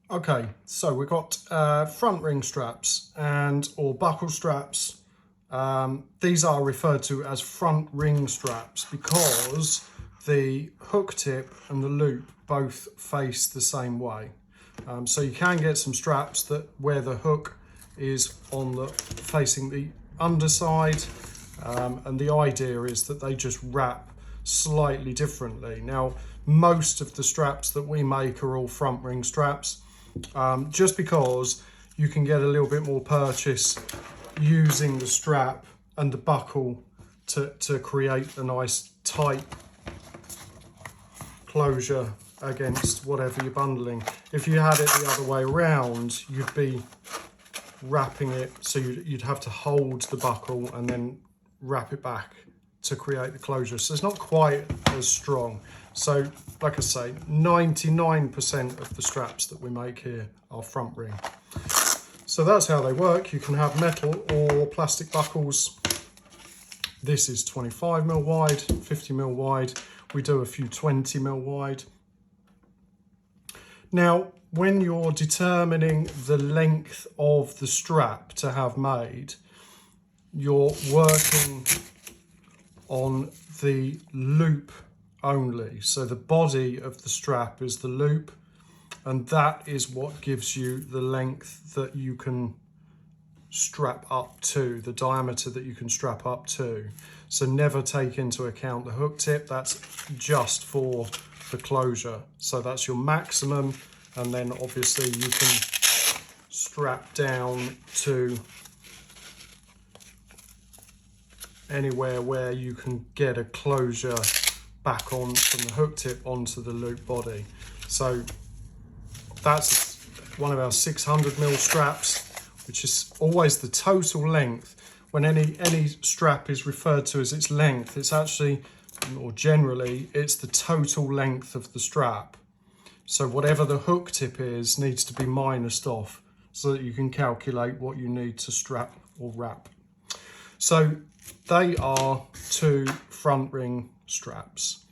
Okay, so we've got front ring straps or buckle straps. These are referred to as front ring straps because the hook tip and the loop both face the same way. So you can get some straps where the hook is facing the underside, and the idea is that they just wrap slightly differently. Now, most of the straps that we make are all front ring straps, just because you can get a little bit more purchase using the strap and the buckle to create a nice tight closure against whatever you're bundling. If you had it the other way around, you'd be wrapping it, so you'd have to hold the buckle and then wrap it back to create the closure. So it's not quite as strong. So like I say, 99% of the straps that we make here are front ring. So that's how they work. You can have metal or plastic buckles. This is 25mm wide, 50mm wide. We do a few 20mm wide. Now, when you're determining the length of the strap to have made, you're working on the loop only. So the body of the strap is the loop, and that is what gives you the length that you can strap up to, the diameter that you can strap up to. So never take into account the hook tip. That's just for the closure. So that's your maximum, and then obviously you can strap down to anywhere where you can get a closure back on from the hook tip onto the loop body. So that's one of our 600mm straps, which is always the total length. When any strap is referred to as its length, it's actually, or generally, it's the total length of the strap. So whatever the hook tip is needs to be minused off so that you can calculate what you need to strap or wrap. So they are two front ring straps.